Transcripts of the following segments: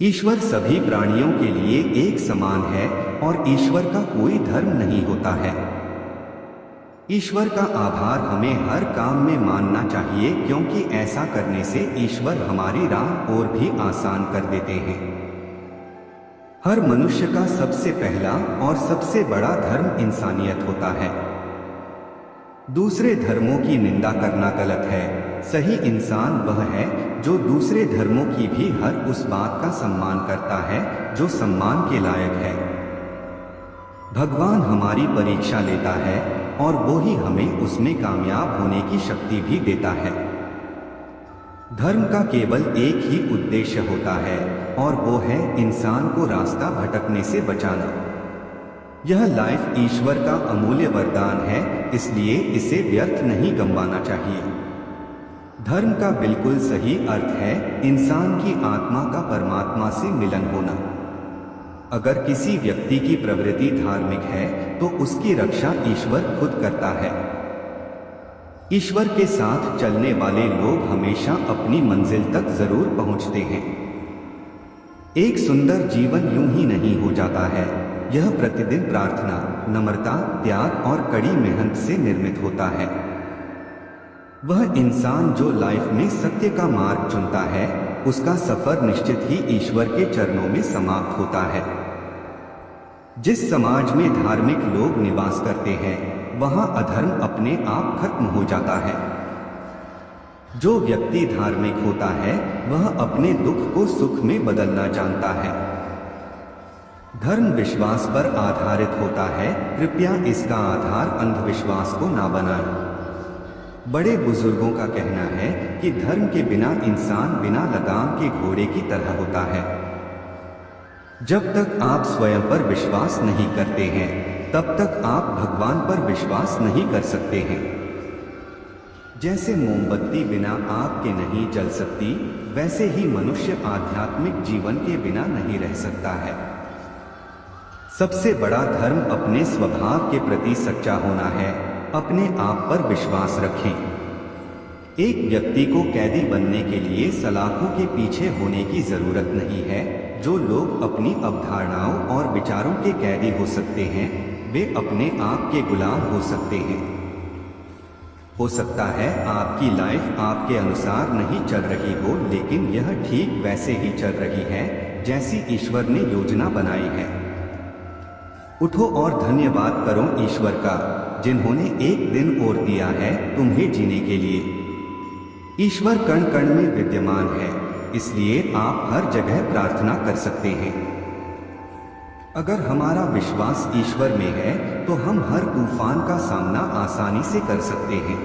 ईश्वर सभी प्राणियों के लिए एक समान है और ईश्वर का कोई धर्म नहीं होता है। ईश्वर का आभार हमें हर काम में मानना चाहिए, क्योंकि ऐसा करने से ईश्वर हमारी राह और भी आसान कर देते हैं। हर मनुष्य का सबसे पहला और सबसे बड़ा धर्म इंसानियत होता है। दूसरे धर्मों की निंदा करना गलत है। सही इंसान वह है जो दूसरे धर्मों की भी हर उस बात का सम्मान करता है जो सम्मान के लायक है। भगवान हमारी परीक्षा लेता है और वो ही हमें उसमें कामयाब होने की शक्ति भी देता है। धर्म का केवल एक ही उद्देश्य होता है और वो है इंसान को रास्ता भटकने से बचाना। यह लाइफ ईश्वर का अमूल्य वरदान है, इसलिए इसे व्यर्थ नहीं गंवाना चाहिए। धर्म का बिल्कुल सही अर्थ है इंसान की आत्मा का परमात्मा से मिलन होना। अगर किसी व्यक्ति की प्रवृत्ति धार्मिक है तो उसकी रक्षा ईश्वर खुद करता है। ईश्वर के साथ चलने वाले लोग हमेशा अपनी मंजिल तक जरूर पहुंचते हैं। एक सुंदर जीवन यूं ही नहीं हो जाता है। यह प्रतिदिन प्रार्थना, नम्रता, त्याग और कड़ी मेहनत से निर्मित होता है। वह इंसान जो लाइफ में सत्य का मार्ग चुनता है, उसका सफर निश्चित ही ईश्वर के चरणों में समाप्त होता है। जिस समाज में धार्मिक लोग निवास करते हैं, वहां अधर्म अपने आप खत्म हो जाता है। जो व्यक्ति धार्मिक होता है, वह अपने दुख को सुख में बदलना जानता है। धर्म विश्वास पर आधारित होता है, कृपया इसका आधार अंधविश्वास को ना बनाएं। बड़े बुजुर्गों का कहना है कि धर्म के बिना इंसान बिना लगाम के घोड़े की तरह होता है। जब तक आप स्वयं पर विश्वास नहीं करते हैं, तब तक आप भगवान पर विश्वास नहीं कर सकते हैं। जैसे मोमबत्ती बिना आग के नहीं जल सकती, वैसे ही मनुष्य आध्यात्मिक जीवन के बिना नहीं रह सकता है। सबसे बड़ा धर्म अपने स्वभाव के प्रति सच्चा होना है। अपने आप पर विश्वास रखें। एक व्यक्ति को कैदी बनने के लिए सलाखों के पीछे होने की जरूरत नहीं है। जो लोग अपनी अवधारणाओं और विचारों के कैदी हो सकते हैं, वे अपने आप के गुलाम हो सकते हैं। हो सकता है आपकी लाइफ आपके अनुसार नहीं चल रही हो, लेकिन यह ठीक वैसे ही चल रही है जैसी ईश्वर ने योजना बनाई है। उठो और धन्यवाद करो ईश्वर का, जिन्होंने एक दिन और दिया है तुम्हें जीने के लिए। ईश्वर कण कण में विद्यमान है, इसलिए आप हर जगह प्रार्थना कर सकते हैं। अगर हमारा विश्वास ईश्वर में है तो हम हर तूफान का सामना आसानी से कर सकते हैं।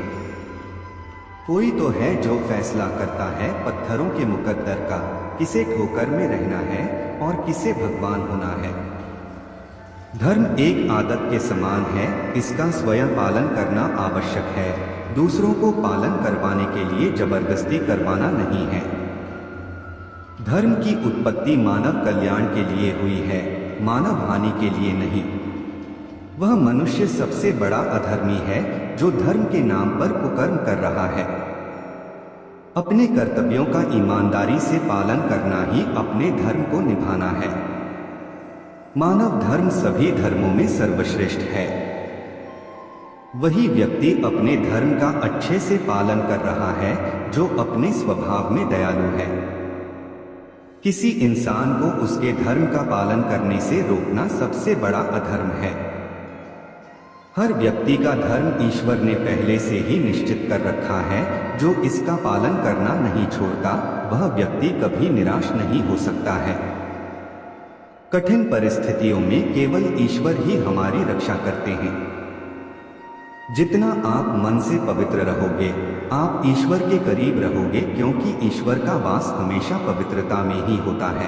कोई तो है जो फैसला करता है पत्थरों के मुकद्दर का, किसे ठोकर में रहना है और किसे भगवान होना है। धर्म एक आदत के समान है, इसका स्वयं पालन करना आवश्यक है। दूसरों को पालन करवाने के लिए जबरदस्ती करवाना नहीं है। धर्म की उत्पत्ति मानव कल्याण के लिए हुई है, मानव हानि के लिए नहीं। वह मनुष्य सबसे बड़ा अधर्मी है जो धर्म के नाम पर कुकर्म कर रहा है। अपने कर्तव्यों का ईमानदारी से पालन करना ही अपने धर्म को निभाना है। मानव धर्म सभी धर्मों में सर्वश्रेष्ठ है। वही व्यक्ति अपने धर्म का अच्छे से पालन कर रहा है जो अपने स्वभाव में दयालु है। किसी इंसान को उसके धर्म का पालन करने से रोकना सबसे बड़ा अधर्म है। हर व्यक्ति का धर्म ईश्वर ने पहले से ही निश्चित कर रखा है। जो इसका पालन करना नहीं छोड़ता, वह व्यक्ति कभी निराश नहीं हो सकता है। कठिन परिस्थितियों में केवल ईश्वर ही हमारी रक्षा करते हैं। जितना आप मन से पवित्र रहोगे, आप ईश्वर के करीब रहोगे, क्योंकि ईश्वर का वास हमेशा पवित्रता में ही होता है।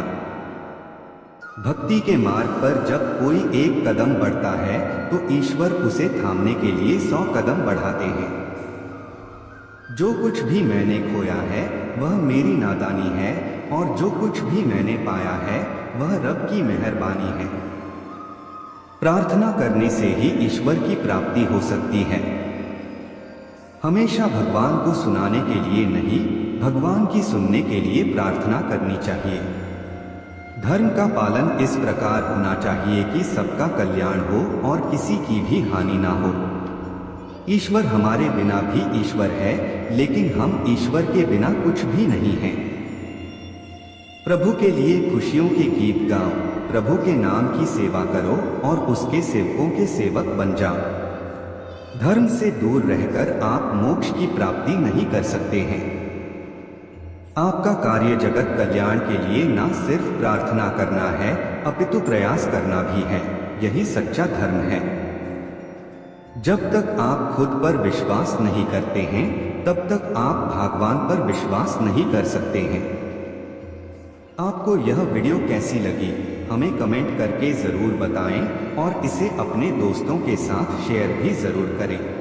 भक्ति के मार्ग पर जब कोई एक कदम बढ़ता है तो ईश्वर उसे थामने के लिए 100 कदम बढ़ाते हैं। जो कुछ भी मैंने खोया है वह मेरी नादानी है, और जो कुछ भी मैंने पाया है वह रब की मेहरबानी है। प्रार्थना करने से ही ईश्वर की प्राप्ति हो सकती है। हमेशा भगवान को सुनाने के लिए नहीं, भगवान की सुनने के लिए प्रार्थना करनी चाहिए। धर्म का पालन इस प्रकार होना चाहिए कि सबका कल्याण हो और किसी की भी हानि ना हो। ईश्वर हमारे बिना भी ईश्वर है, लेकिन हम ईश्वर के बिना कुछ भी नहीं हैं। प्रभु के लिए खुशियों के गीत गाओ, प्रभु के नाम की सेवा करो और उसके सेवकों के सेवक बन जाओ। धर्म से दूर रहकर आप मोक्ष की प्राप्ति नहीं कर सकते हैं। आपका कार्य जगत कल्याण के लिए न सिर्फ प्रार्थना करना है, अपितु प्रयास करना भी है। यही सच्चा धर्म है। जब तक आप खुद पर विश्वास नहीं करते हैं, तब तक आप भगवान पर विश्वास नहीं कर सकते हैं। आपको यह वीडियो कैसी लगी, हमें कमेंट करके जरूर बताएं और इसे अपने दोस्तों के साथ शेयर भी जरूर करें।